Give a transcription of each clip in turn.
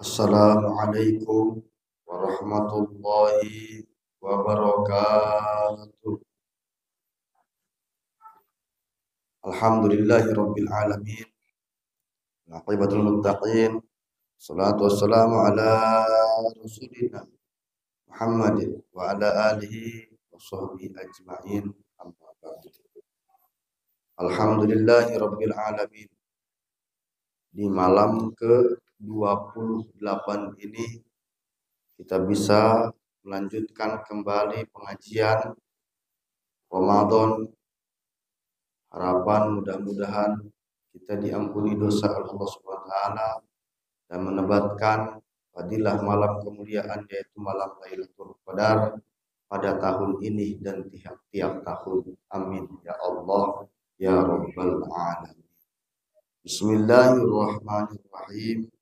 Assalamualaikum warahmatullahi wabarakatuh. Alhamdulillahi rabbil alamin. Aqibatul muttaqin. Salatu wassalamu ala rasulina Muhammadin wa ala alihi wa sahbihi ajma'in. Amma ba'du. Alhamdulillahi rabbil alamin. Di malam ke-28 ini kita bisa melanjutkan kembali pengajian Ramadan. Harapan mudah-mudahan kita diampuni dosa Allah Subhanahu wa taala dan menebatkan fadilah malam kemuliaan yaitu malam Lailatul Qadar pada tahun ini dan tiap-tiap tahun. Amin ya Allah ya rabbal alamin. Bismillahirrahmanirrahim.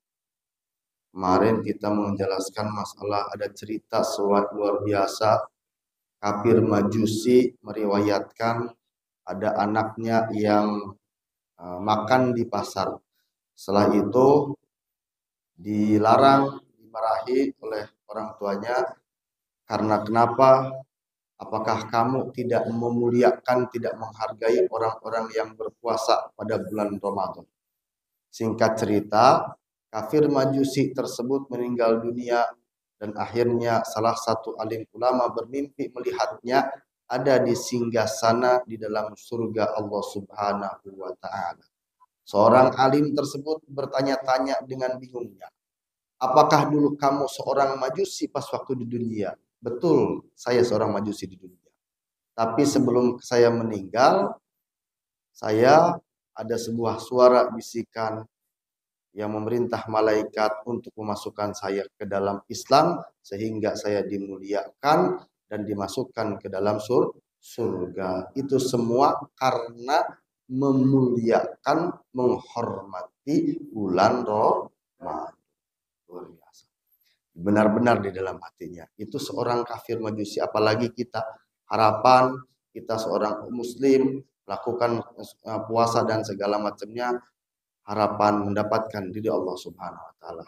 Kemarin kita menjelaskan masalah ada cerita suatu luar biasa. Kafir Majusi meriwayatkan ada anaknya yang makan di pasar. Setelah itu dilarang, dimarahi oleh orang tuanya. Karena kenapa? Apakah kamu tidak memuliakan, tidak menghargai orang-orang yang berpuasa pada bulan Ramadan? Singkat cerita, kafir Majusi tersebut meninggal dunia dan akhirnya salah satu alim ulama bermimpi melihatnya ada di singgasana di dalam surga Allah Subhanahu wa taala. Seorang alim tersebut bertanya-tanya dengan bingungnya, apakah dulu kamu seorang Majusi pas waktu di dunia? Betul, saya seorang Majusi di dunia. Tapi sebelum saya meninggal, saya ada sebuah suara bisikan yang memerintah malaikat untuk memasukkan saya ke dalam Islam sehingga saya dimuliakan dan dimasukkan ke dalam surga. Itu semua karena memuliakan, menghormati bulan Ramadan. Luar biasa. Benar-benar di dalam hatinya. Itu seorang kafir Majusi, apalagi kita. Harapan kita seorang muslim lakukan puasa dan segala macamnya, harapan mendapatkan diri Allah Subhanahu wa taala.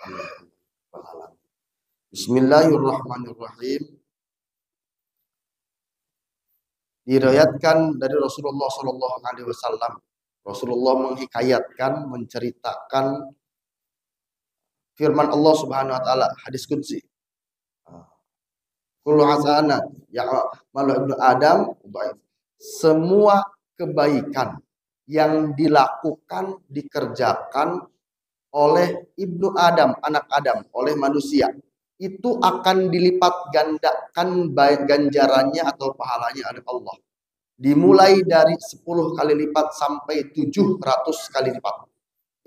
Bismillahirrahmanirrahim. Diriwayatkan dari Rasulullah sallallahu alaihi wasallam. Rasulullah menghikayatkan, menceritakan firman Allah Subhanahu wa taala, hadis qudsi. Kullu hasanat ya'malu ibnu Adam dhaif. Semua kebaikan yang dilakukan, dikerjakan oleh ibnu Adam, anak Adam, oleh manusia, itu akan dilipat gandakan ganjarannya atau pahalanya oleh Allah. Dimulai dari 10 kali lipat sampai 700 kali lipat.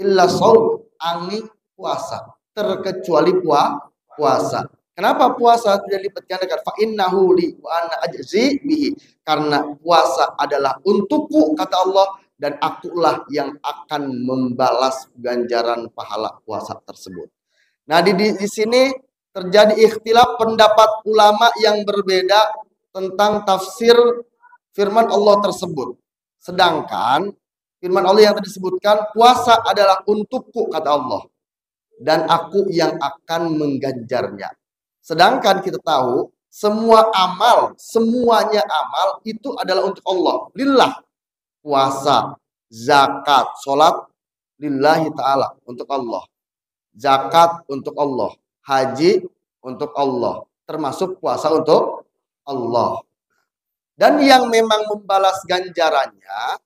Illa shaum, angin puasa, terkecuali puasa. Kenapa puasa tidak dilipat gandakan? Fa innahu li wa ana ajzi bihi. Karena puasa adalah untukku, kata Allah, dan akulah yang akan membalas ganjaran pahala puasa tersebut. Nah, di sini terjadi ikhtilaf pendapat ulama yang berbeda tentang tafsir firman Allah tersebut. Sedangkan firman Allah yang tadi disebutkan, puasa adalah untukku, kata Allah, dan aku yang akan mengganjarnya. Sedangkan kita tahu semua amal, semuanya amal itu adalah untuk Allah. Lillah. Puasa, zakat, sholat lillahi ta'ala, untuk Allah. Zakat untuk Allah. Haji untuk Allah. Termasuk puasa untuk Allah. Dan yang memang membalas ganjarannya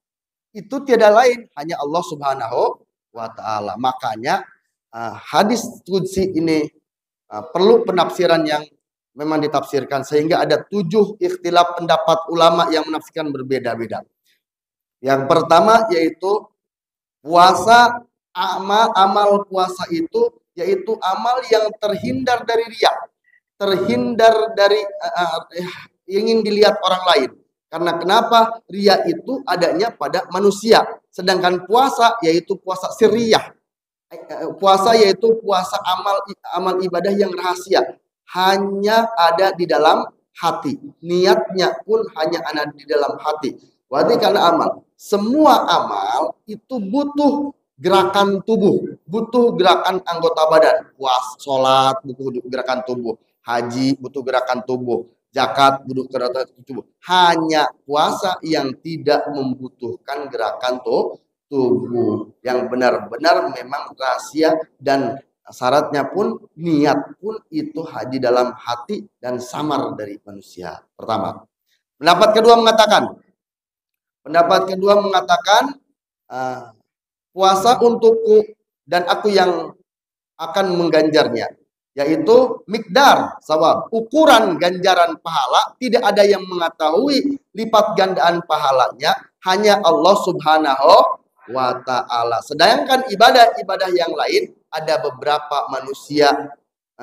itu tiada lain, hanya Allah Subhanahu wa ta'ala. Makanya hadis qudsi ini perlu penafsiran yang memang ditafsirkan, sehingga ada 7 ikhtilaf pendapat ulama yang menafsirkan berbeda-beda. Yang pertama yaitu puasa, amal puasa itu yaitu amal yang terhindar dari riya, terhindar dari ingin dilihat orang lain. Karena kenapa? Riya itu adanya pada manusia, sedangkan puasa yaitu puasa sirriyah. Puasa yaitu puasa amal ibadah yang rahasia, hanya ada di dalam hati. Niatnya pun hanya ada di dalam hati. Berarti karena amal, semua amal itu butuh gerakan tubuh, butuh gerakan anggota badan. Puas, sholat butuh gerakan tubuh, haji butuh gerakan tubuh, zakat butuh gerakan tubuh. Hanya puasa yang tidak membutuhkan gerakan tubuh, yang benar-benar memang rahasia, dan syaratnya pun niat pun itu haji dalam hati dan samar dari manusia. Pertama. Pendapat kedua mengatakan puasa untukku dan aku yang akan mengganjarnya, yaitu mikdar sawab, ukuran ganjaran pahala. Tidak ada yang mengetahui lipat gandaan pahalanya, hanya Allah Subhanahu wa ta'ala. Sedangkan ibadah-ibadah yang lain ada beberapa manusia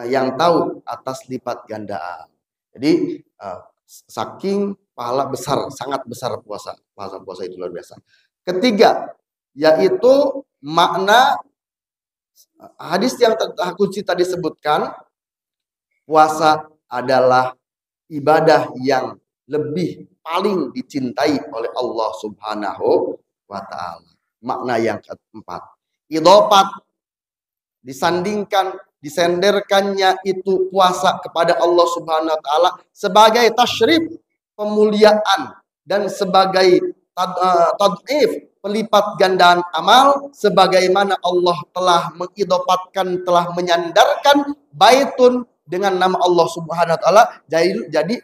yang tahu atas lipat gandaan. Jadi saking pahala besar, sangat besar puasa itu luar biasa. Ketiga, yaitu makna hadis yang kunci tadi sebutkan, puasa adalah ibadah yang lebih paling dicintai oleh Allah Subhanahu wa ta'ala. Makna yang keempat, idhofat, disenderkannya itu puasa kepada Allah Subhanahu wa ta'ala sebagai tasyrif, pemuliaan, dan sebagai tad'if, pelipat gandaan amal, sebagaimana Allah telah mengidopatkan, telah menyandarkan baitun dengan nama Allah Subhanahu wa ta'ala, jadi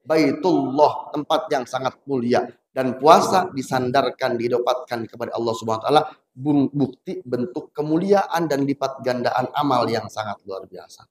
baitullah, tempat yang sangat mulia. Dan puasa disandarkan, didapatkan kepada Allah Subhanahu wa ta'ala, bukti bentuk kemuliaan dan lipat gandaan amal yang sangat luar biasa.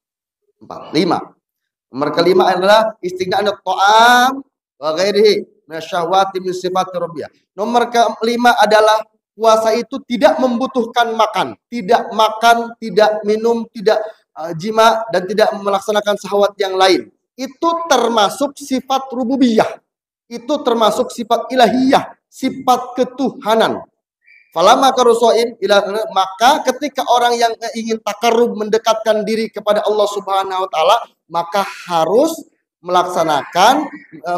4. 5. Nomor kelima adalah istighna'an ta'am wa ghairihi minasyahwati min sifati rabbiyah. Nomor kelima adalah puasa itu tidak membutuhkan makan, tidak makan, tidak minum, tidak jima, dan tidak melaksanakan syahwat yang lain. Itu termasuk sifat rububiyah. Itu termasuk sifat ilahiyah, sifat ketuhanan. Falama karusoin, maka ketika orang yang ingin takarrub, mendekatkan diri kepada Allah Subhanahu wa ta'ala, maka harus melaksanakan,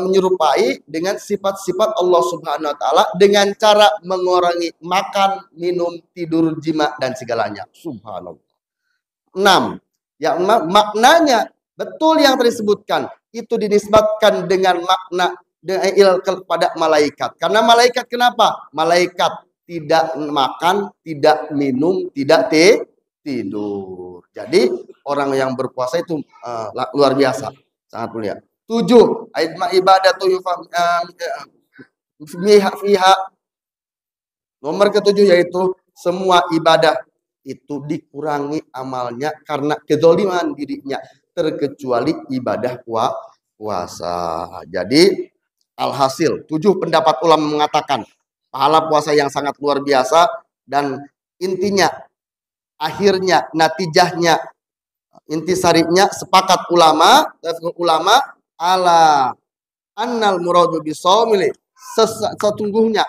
menyerupai dengan sifat-sifat Allah Subhanahu wa ta'ala dengan cara mengurangi makan, minum, tidur, jima, dan segalanya. Subhanallah. 6. Yang maknanya betul yang tadi disebutkan, itu dinisbatkan dengan makna kepada malaikat. Karena malaikat kenapa? Malaikat tidak makan, tidak minum, tidak tidur. Jadi orang yang berpuasa itu luar biasa, sangat mulia. 7. Ibadatu fiha. Nomor ke-7 yaitu semua ibadah itu dikurangi amalnya karena kezaliman dirinya, terkecuali ibadah puasa. Jadi alhasil 7 pendapat ulama mengatakan pahala puasa yang sangat luar biasa, dan intinya, akhirnya, natijahnya, intisarinya sepakat ulama ala annal muradu bisaumil, sesungguhnya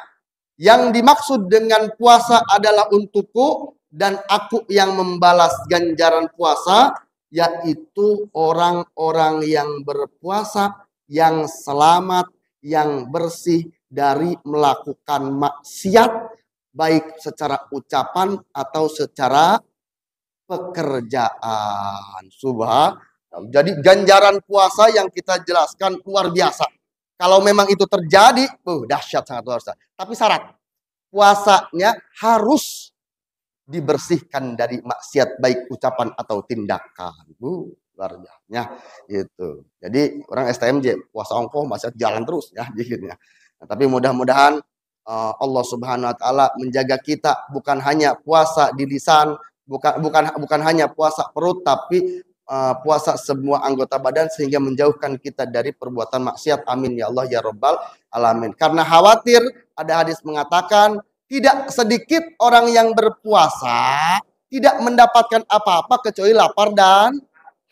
yang dimaksud dengan puasa adalah untukku dan aku yang membalas ganjaran puasa, yaitu orang-orang yang berpuasa yang selamat, yang bersih dari melakukan maksiat, baik secara ucapan atau secara pekerjaan. Jadi ganjaran puasa yang kita jelaskan luar biasa. Kalau memang itu terjadi, dahsyat, sangat luar biasa. Tapi syarat, puasanya harus dibersihkan dari maksiat, baik ucapan atau tindakan. Luar biasa gitu. Jadi orang STMJ puasa ongkoh maksiat jalan terus ya gitu ya. Nah, tapi mudah-mudahan Allah Subhanahu wa ta'ala menjaga kita, bukan hanya puasa di lisan, bukan hanya puasa perut, tapi puasa semua anggota badan, sehingga menjauhkan kita dari perbuatan maksiat. Amin ya Allah ya Rabbal alamin. Karena khawatir, ada hadis mengatakan tidak sedikit orang yang berpuasa tidak mendapatkan apa-apa kecuali lapar dan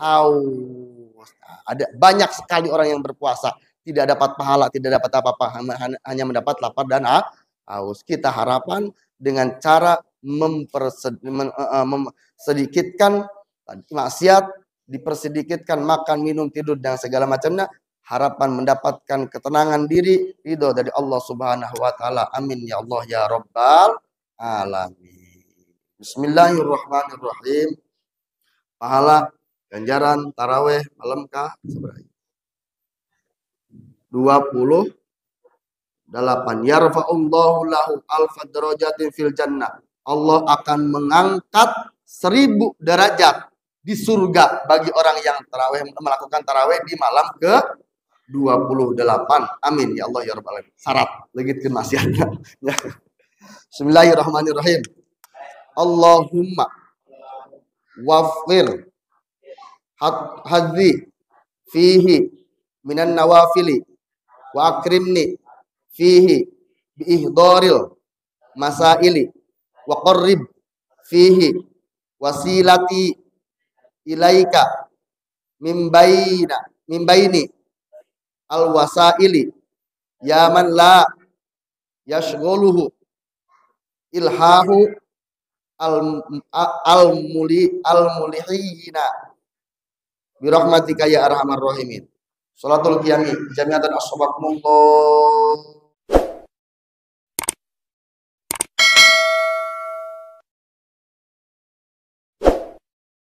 haus. Ada banyak sekali orang yang berpuasa tidak dapat pahala, tidak dapat apa-apa, hanya mendapat lapar dan haus. Kita harapan dengan cara sedikitkan maksiat, dipersedikitkan makan, minum, tidur, dan segala macamnya, harapan mendapatkan ketenangan diri, ridho dari Allah Subhanahu wa ta'ala. Amin ya Allah ya Rabbal alamin. Bismillahirrahmanirrahim. Pahala ganjaran taraweh malam kah seberapa? 28. Yarfa'ullahu lahu alfa darajatin fil jannah. Allah akan mengangkat 1000 derajat di surga bagi orang yang taraweh, melakukan taraweh di malam ke 28. Amin ya Allah ya rabbal alamin. Syarat legitkeun maksiatna. Bismillahirrahmanirrahim. Allahumma wafir hadzi fihi minan nawafili wa akrimni fihi bi ihdaril masaili wa qarrib fihi wasilati ilaika min baini al wasaili ya man la yashghuluhu ilhahu al mulihina bi rahmatika ya arhamar rahimin. Salatul qiyami jami'atan ashabakumullah.